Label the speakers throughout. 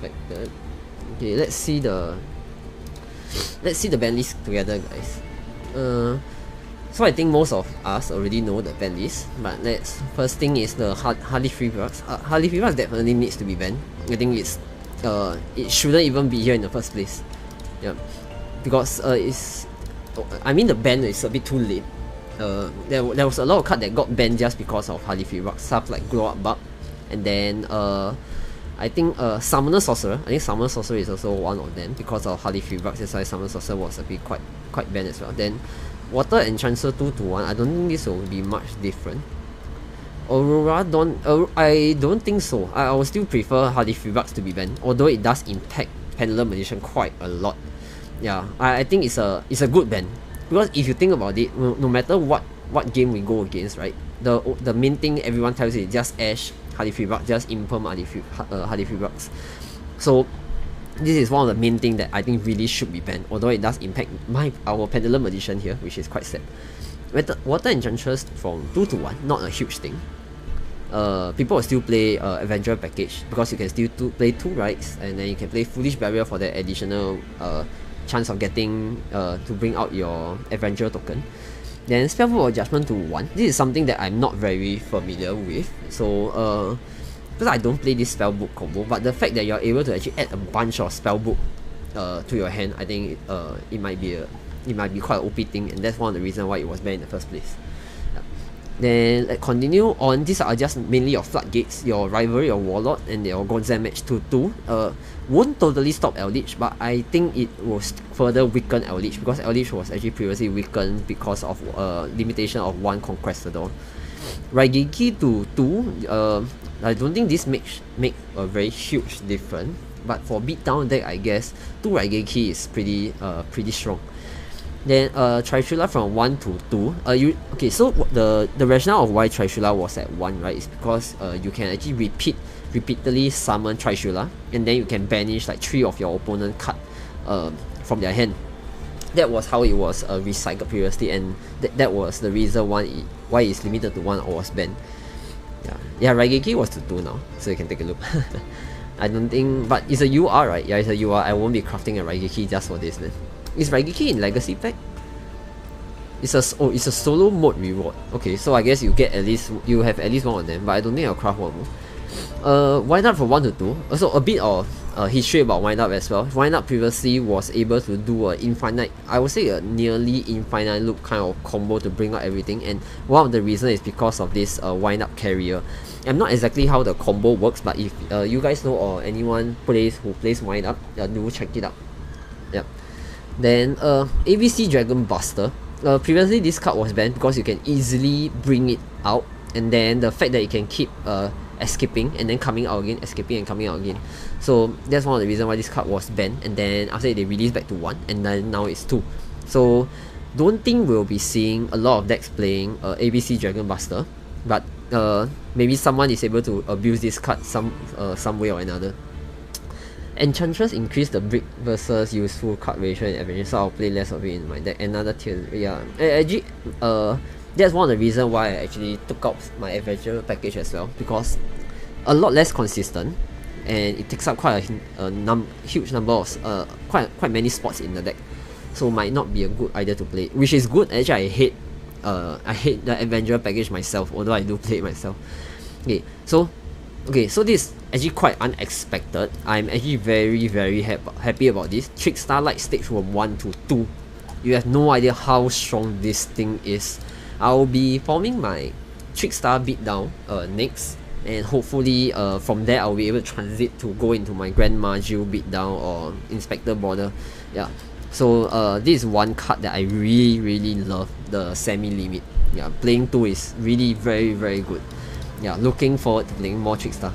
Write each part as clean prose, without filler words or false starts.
Speaker 1: unexpected. Okay, let's see the ban list together, guys. So I think most of us already know the ban list, but first thing is the Harley Free Bucks. Harley Free Bucks definitely needs to be banned. I think it shouldn't even be here in the first place. Yeah, because I mean the ban is a bit too late. There was a lot of cards that got banned just because of Harley Free Bucks, stuff like Glow Up Bug, and then I think Summoner Sorcerer. I think Summoner Sorcerer is also one of them because of Harley Free Bucks. That's why Summoner Sorcerer was a bit quite banned as well. Then Water Enchancer 2-1. I don't think this will be much different. Aurora Dawn. I don't think so. I will still prefer Harley Free Bucks to be banned, although it does impact Pendulum Magician quite a lot. Yeah, I think it's a good ban, because if you think about it, no matter what game we go against, right? The main thing everyone tells you is just Ash Harley Free Bucks, just Imperm Harley Free Bucks. So this is one of the main things that I think really should be banned, although it does impact our Pendulum Magician here, which is quite sad. Water Enchantress from 2-1, not a huge thing. People will still play Avenger package because you can still play 2 rights, and then you can play Foolish Barrier for the additional chance of getting to bring out your Avenger token. Then Spellbook of Judgment to 1. This is something that I'm not very familiar with, so because I don't play this Spellbook combo, but the fact that you're able to actually add a bunch of Spellbook to your hand, I think it might be quite an OP thing, and that's one of the reasons why it was banned in the first place. Then let's continue on. These are just mainly your Floodgates, your Rivalry of Warlord, and your Gonzan Match 2-2. Won't totally stop Eldritch, but I think it will further weaken Eldritch, because Eldritch was actually previously weakened because of limitation of 1 Conquistador. Raigeki to 2. I don't think this make a very huge difference, but for beatdown deck, I guess 2 Raigeki is pretty strong. Then Trishula from 1 to 2. Okay, so the rationale of why Trishula was at 1, right, is because you can actually repeatedly summon Trishula, and then you can banish like 3 of your opponent card from their hand. That was how it was recycled previously, and that was the reason why it's limited to 1 or was banned. Yeah, Raigeki was to 2 now, so you can take a look. I don't think, but it's a UR, right? Yeah, it's a UR. I won't be crafting a Raigeki just for this, man. Is Raigeki in Legacy pack? It's a solo mode reward. Okay, so I guess you have at least one of them, but I don't think I'll craft one more. Wind Up from 1 to 2. Also a bit of history about Wind Up as well. Wind Up previously was able to do a infinite, I would say a nearly infinite loop kind of combo to bring out everything, and one of the reasons is because of this Wind Up carrier. I'm not exactly how the combo works, but if you guys know or anyone who plays Wind Up, do check it out. Yep. Then ABC Dragon Buster. Previously this card was banned because you can easily bring it out, and then the fact that it can keep escaping and then coming out again, escaping and coming out again. So that's one of the reasons why this card was banned, and then after they released back to 1, and then now it's 2. So don't think we'll be seeing a lot of decks playing ABC Dragon Buster, but maybe someone is able to abuse this card some way or another. Enchantress increase the brick versus useful card ratio in Avenger, so I'll play less of it in my deck. Another tier, yeah. Actually, that's one of the reasons why I actually took out my Avenger package as well, because a lot less consistent, and it takes up quite a huge number of quite many spots in the deck, so might not be a good idea to play. Which is good. Actually, I hate the Avenger package myself, although I do play it myself. Okay, so this is actually quite unexpected. I'm actually very happy about this. Trickstar Light stage from 1 to 2. You have no idea how strong this thing is. I'll be forming my Trickstar beatdown next, and hopefully from there I'll be able to transit to go into my Grandma Jill beatdown or Inspector Border. Yeah. So this is one card that I really love, the Semi-Limit. Yeah, playing 2 is really very good. Yeah, looking forward to playing more Trickstar.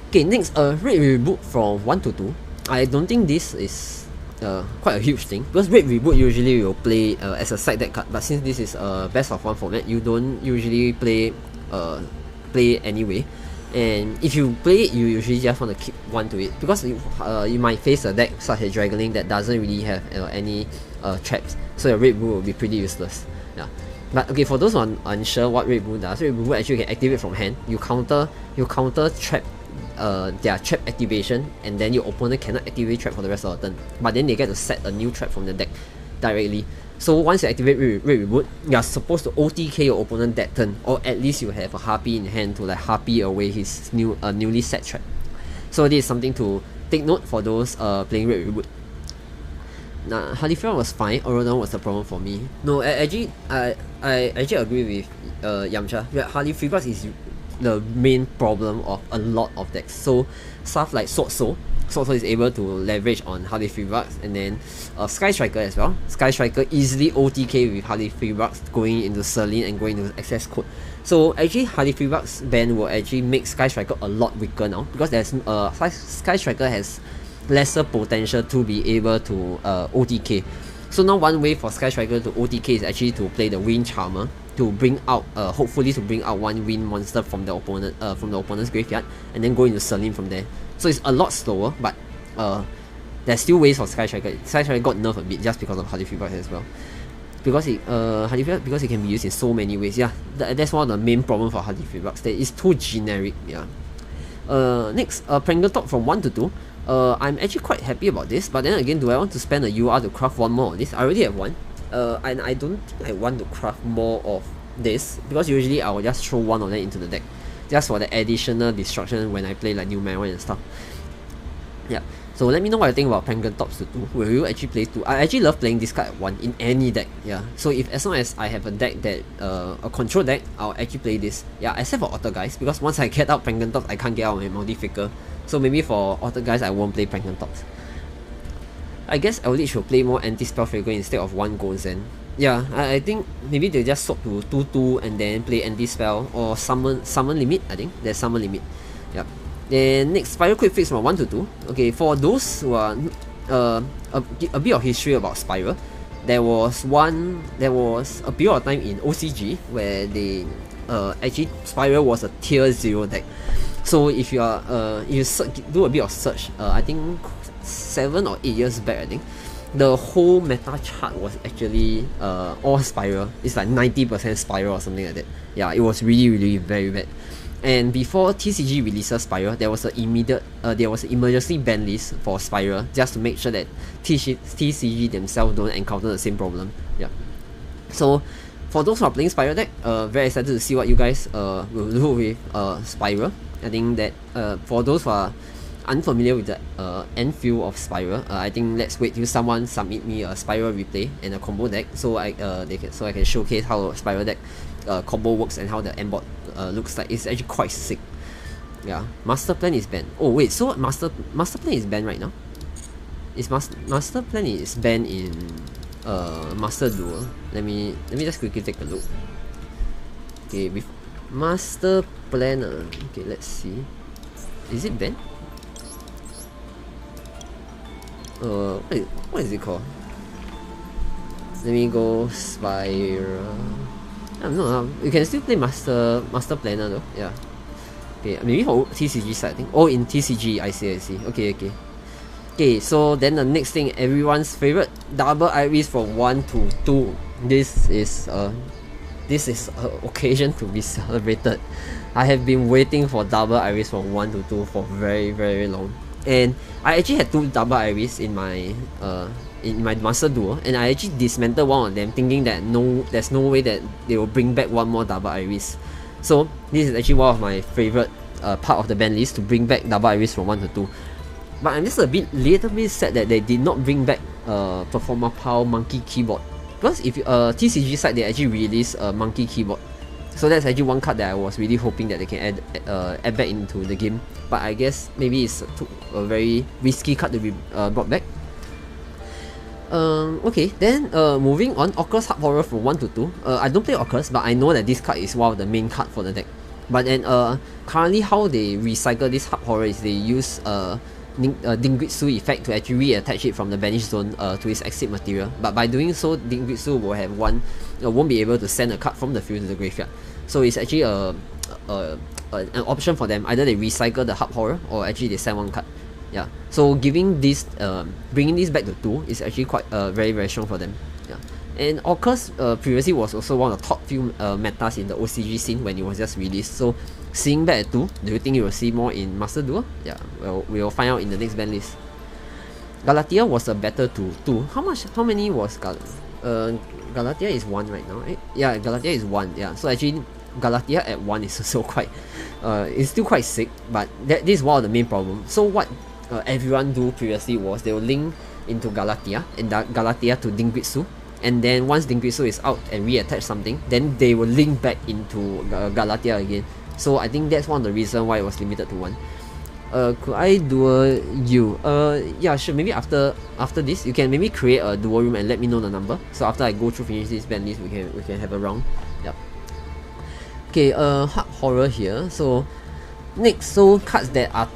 Speaker 1: Okay, next, Red Reboot from 1 to 2. I don't think this is quite a huge thing, because Red Reboot usually will play as a side deck card, but since this is a best of 1 format, you don't usually play anyway. And if you play it, you usually just want to keep 1 to it, because you might face a deck such as Dragon that doesn't really have any traps, so your Red Reboot will be pretty useless. Yeah. But okay, for those who are unsure what Red Bull does, Red Bull actually can activate from hand. You counter trap their trap activation, and then your opponent cannot activate trap for the rest of the turn. But then they get to set a new trap from the deck directly. So once you activate Raid Reboot, you are supposed to OTK your opponent that turn, or at least you have a Harpy in hand to like Harpy away his newly set trap. So this is something to take note for those playing Raid Reboot. Nah, Halifra was fine. Aurodon was the problem for me. No, I actually agree with Yamcha. Yeah, Halifra is the main problem of a lot of decks. So stuff like Sword Soul is able to leverage on Halifra, and then Sky Striker as well. Sky Striker easily OTK with Halifra going into Serene and going into Access Code. So actually Halifra's ban will actually make Sky Striker a lot weaker now, because there's Sky Striker has lesser potential to be able to OTK. So now one way for Sky Striker to OTK is actually to play the Wind Charmer to bring out hopefully to bring out one wind monster from the opponent's graveyard, and then go into Serene from there. So it's a lot slower, but there's still ways for Sky Striker. Sky Striker got nerfed a bit just because of Halifra as well. Because because it can be used in so many ways. Yeah, that's one of the main problems for Halifra. That is too generic. Yeah. Next, Prangle from 1 to 2. I'm actually quite happy about this, but then again, do I want to spend a UR to craft one more of this? I already have one, and I don't think I want to craft more of this, because usually I will just throw one of them into the deck, just for the additional destruction when I play like new mana and stuff. Yeah, so let me know what you think about Prangletops to 2. Will you actually play 2? I actually love playing this card at 1 in any deck. Yeah, so if as long as I have a deck that a control deck, I'll actually play this. Yeah, except for Altergeist, because once I get out Prangletops, I can't get out my Modifier. So maybe for Altergeist, I won't play Prangletops. I guess Eldritch will play more Anti-Spell Fragment instead of 1 Gold Zen. Yeah, I think maybe they just swap to 2/2 and then play Anti-Spell or Summon Limit. I think there's Summon Limit. Yeah. Then next, Spyro Quick Fix from 1 to 2. Okay, for those who are a bit of history about Spyro, there was a period of time in OCG where they actually Spyro was a tier 0 deck. So if you are you do a bit of search, I think 7 or 8 years back, I think the whole meta chart was actually all Spyro. It's like 90% Spyro or something like that. Yeah, it was really very bad. And before TCG releases Spyro, there was an emergency ban list for Spyro, just to make sure that TCG themselves don't encounter the same problem. Yeah. So for those who are playing Spyro deck, very excited to see what you guys will do with Spyro. I think that for those who are unfamiliar with the end feel of Spyro, I think let's wait till someone submit me a Spyro replay and a combo deck, so I can showcase how Spyro deck combo works and how the end board looks like. It's actually quite sick. Yeah, Master Plan is banned. Oh wait, so Master Plan is banned right now? Is Master Plan is banned in Master Duel? Let me just quickly take a look. Okay, with Master Planner. Okay, let's see. Is it banned? What is it called? Let me go Spyro. I don't know. You can still play Master Planner though. Yeah. Okay, maybe for TCG side, I think. Oh, in TCG, I see. Okay. Okay, so then the next thing, everyone's favorite, Double Iris from 1 to 2. This is an occasion to be celebrated. I have been waiting for Double Iris from 1 to 2 for very long. And I actually had 2 Double Iris in my Master Duel, and I actually dismantled one of them, thinking that there's no way that they will bring back one more Double Iris. So this is actually one of my favorite part of the ban list, to bring back Double Iris from 1 to 2. But I'm just little bit sad that they did not bring back Performer Power Monkey Keyboard, because if TCG side, they actually released a Monkey Keyboard. So that's actually one card that I was really hoping that they can add back into the game. But I guess maybe it's a very risky card to be brought back. Okay, then moving on, Oculus Hub Horror from 1 to 2. I don't play Oculus, but I know that this card is one of the main card for the deck. But then currently how they recycle this Hub Horror is they use Dingritsu effect to actually reattach it from the banished zone to its exit material. But by doing so, Dingritsu will have won't be able to send a card from the field to the graveyard. So it's actually an option for them. Either they recycle the Hub Horror, or actually they send one card. Yeah. So bringing this back to 2 is actually quite very strong for them. Yeah. And Oculus previously was also one of the top few metas in the OCG scene when it was just released. So seeing back at 2, do you think you will see more in Master Duel? Yeah, well, we will find out in the next ban list. Galatea was a better 2. How many was Galatea is 1 right now, right? Yeah, Galatea is 1, yeah. So actually, Galatea at 1 is also quite, it's still quite sick, but this is one of the main problems. So what everyone do previously was they will link into Galatea, and Galatea to Dingritsu, and then once Dingritsu is out and reattach something, then they will link back into Galatea again. So I think that's one of the reasons why it was limited to 1. Could I duel you? Yeah, sure. Maybe after this, you can maybe create a duel room and let me know the number. So after I go through finish this ban list, we can have a round. Yep. Okay. Hard horror here. So next, so cards that are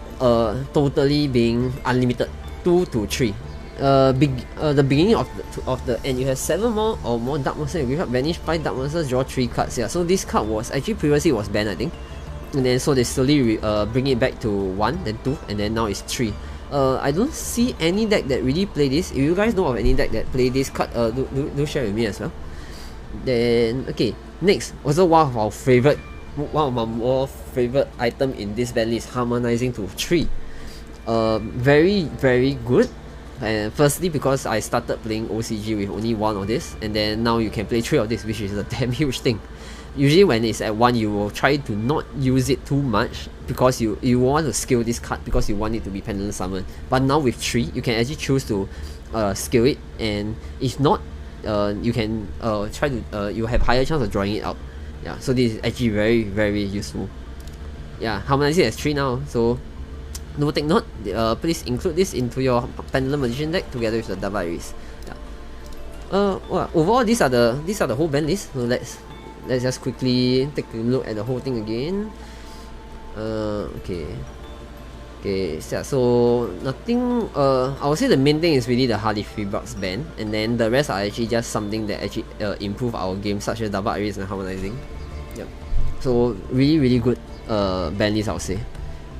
Speaker 1: totally being unlimited, 2 to 3. The beginning of the end, you have 7 more or more Dark Monsters. You have banish 5 Dark Monsters, draw 3 cards. Yeah. So this card was actually previously was banned, I think. And then so they slowly bring it back to 1, then 2, and then now it's 3. I don't see any deck that really play this. If you guys know of any deck that play this card, do share with me as well. Then okay, next, also one of our more favorite item in this ban list, harmonizing to 3. Very very good. And firstly, because I started playing OCG with only 1 of this, and then now you can play 3 of this, which is a damn huge thing. Usually when it's at 1, you will try to not use it too much because you want to scale this card because you want it to be Pendulum Summon. But now with 3, you can actually choose to scale it, and if not, you can try to you have higher chance of drawing it out. Yeah, so this is actually very very useful. Yeah, harmonizing as 3 now, so no, take note. Please include this into your Pendulum Magician deck together with the Double Iris. Yeah. Well, overall these are the whole ban list. So let's just quickly take a look at the whole thing again. Okay, so nothing. I would say the main thing is really the Harley Freebox ban, and then the rest are actually just something that actually improve our game, such as Double Iris and harmonizing. Yep. So really really good ban list, I would say.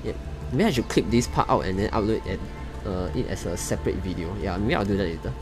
Speaker 1: Yep. Maybe I should clip this part out and then upload it as a separate video. Yeah, maybe I'll do that later.